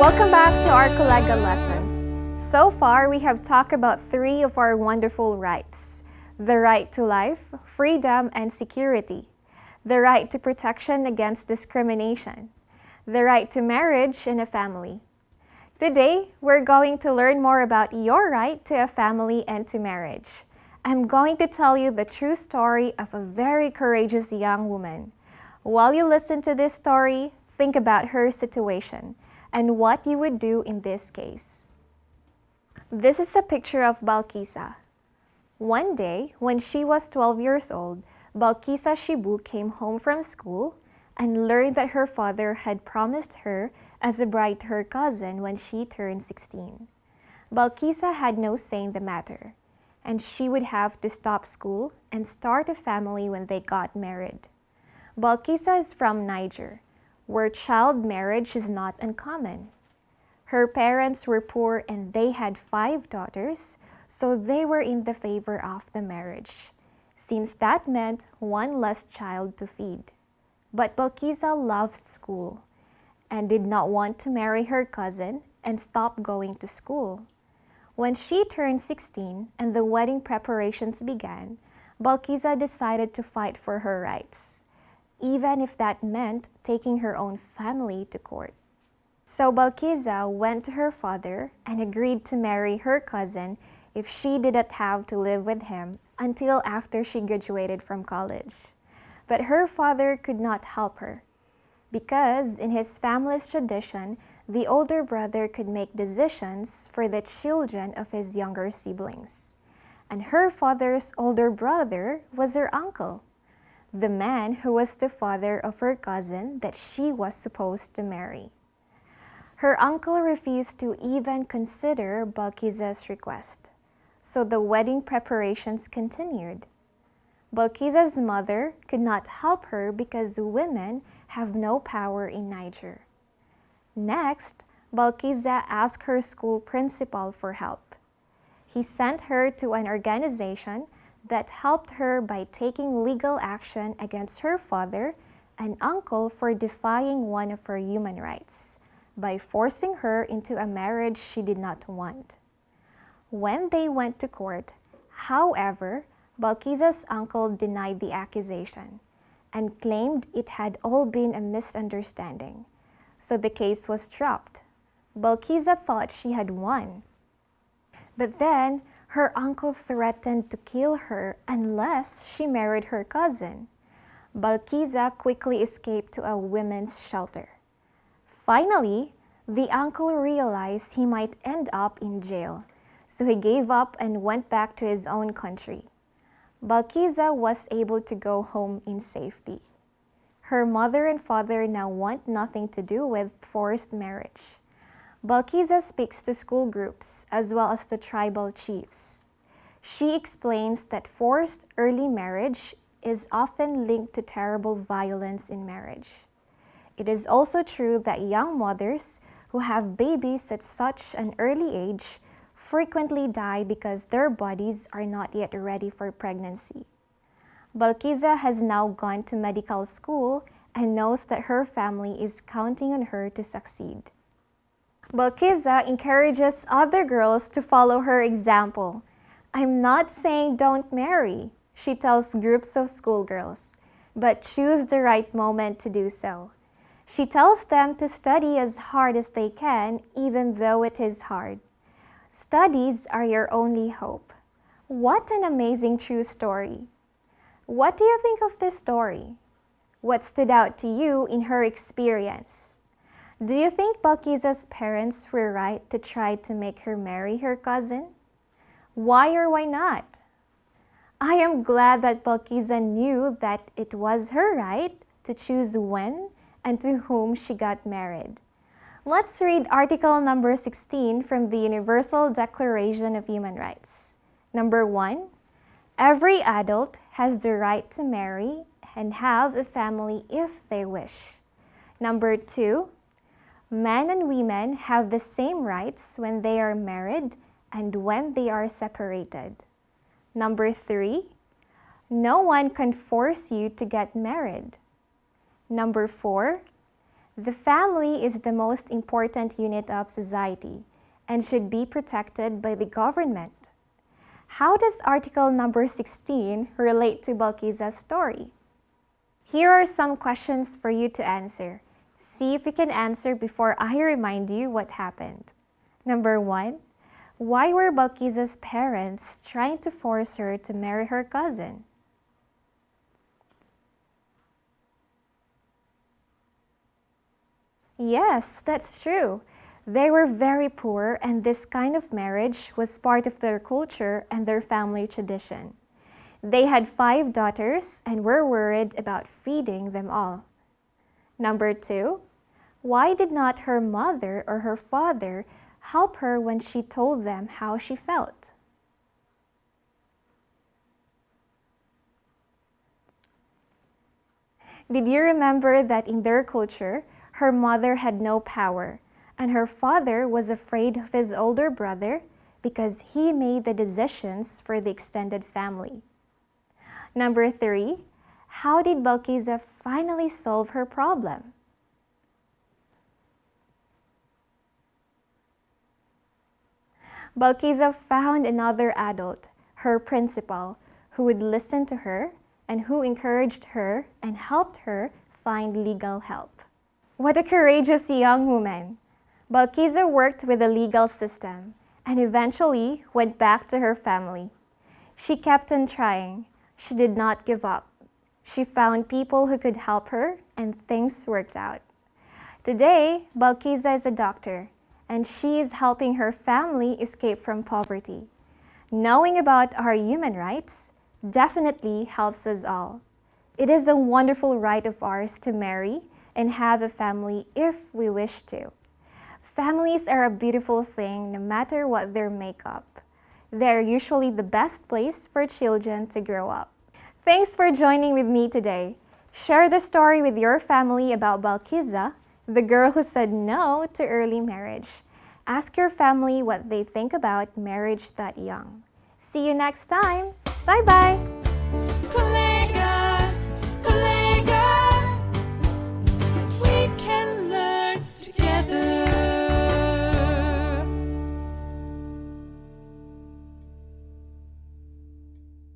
Welcome back to our Colega lessons. So far, we have talked about three of our wonderful rights: the right to life, freedom, and security, the right to protection against discrimination, the right to marriage and a family. Today, we're going to learn more about your right to a family and to marriage. I'm going to tell you the true story of a very courageous young woman. While you listen to this story, think about her situation and what you would do in this case. This is a picture of Balkisa. One day, when she was 12 years old, Balkisa Shibu came home from school and learned that her father had promised her as a bride to her cousin when she turned 16. Balkisa had no say in the matter, and she would have to stop school and start a family when they got married. Balkisa is from Niger, where child marriage is not uncommon. Her parents were poor and they had 5 daughters, so they were in the favor of the marriage, since that meant one less child to feed. But Balkisa loved school and did not want to marry her cousin and stop going to school. When she turned 16 and the wedding preparations began, Balkisa decided to fight for her rights, even if that meant taking her own family to court. So Balkisa went to her father and agreed to marry her cousin if she didn't have to live with him until after she graduated from college. But her father could not help her, because in his family's tradition, the older brother could make decisions for the children of his younger siblings. And her father's older brother was her uncle, the man who was the father of her cousin that she was supposed to marry. Her uncle refused to even consider Balkisa's request, so the wedding preparations continued. Balkisa's mother could not help her because women have no power in Niger. Next, Balkisa asked her school principal for help. He sent her to an organization that helped her by taking legal action against her father and uncle for defying one of her human rights, by forcing her into a marriage she did not want. When they went to court, however, Balkisa's uncle denied the accusation and claimed it had all been a misunderstanding, so the case was dropped. Balkisa thought she had won. But then, her uncle threatened to kill her unless she married her cousin. Balkisa quickly escaped to a women's shelter. Finally, the uncle realized he might end up in jail, so he gave up and went back to his own country. Balkisa was able to go home in safety. Her mother and father now want nothing to do with forced marriage. Balkisa speaks to school groups as well as to tribal chiefs. She explains that forced early marriage is often linked to terrible violence in marriage. It is also true that young mothers who have babies at such an early age frequently die because their bodies are not yet ready for pregnancy. Balkisa has now gone to medical school and knows that her family is counting on her to succeed. Balkisa encourages other girls to follow her example. "I'm not saying don't marry," she tells groups of schoolgirls, "but choose the right moment to do so." She tells them to study as hard as they can, even though it is hard. Studies are your only hope. What an amazing true story. What do you think of this story? What stood out to you in her experience? Do you think Balkisa's parents were right to try to make her marry her cousin? Why or why not? I am glad that Balkisa knew that it was her right to choose when and to whom she got married. Let's read article number 16 from the Universal Declaration of Human Rights. Number 1, every adult has the right to marry and have a family if they wish. Number 2, men and women have the same rights when they are married and when they are separated. Number 3, no one can force you to get married. Number 4, The family is the most important unit of society and should be protected by the government. How does article number 16 relate to Balkiza's story? Here are some questions for you to answer. See if you can answer before I remind you what happened. Number 1. Why were Balkiza's parents trying to force her to marry her cousin? Yes, that's true. They were very poor, and this kind of marriage was part of their culture and their family tradition. They had 5 daughters and were worried about feeding them all. Number 2, why did not her mother or her father help her when she told them how she felt? Did you remember that in their culture, her mother had no power, and her father was afraid of his older brother because he made the decisions for the extended family? Number 3, how did Balkiza finally solve her problem? Balkiza found another adult, her principal, who would listen to her and who encouraged her and helped her find legal help. What a courageous young woman! Balkiza worked with the legal system and eventually went back to her family. She kept on trying. She did not give up. She found people who could help her and things worked out. Today, Balkiza is a doctor and she is helping her family escape from poverty. Knowing about our human rights definitely helps us all. It is a wonderful right of ours to marry and have a family if we wish to. Families are a beautiful thing no matter what their makeup. They are usually the best place for children to grow up. Thanks for joining with me today. Share the story with your family about Balkiza, the girl who said no to early marriage. Ask your family what they think about marriage that young. See you next time. Bye-bye.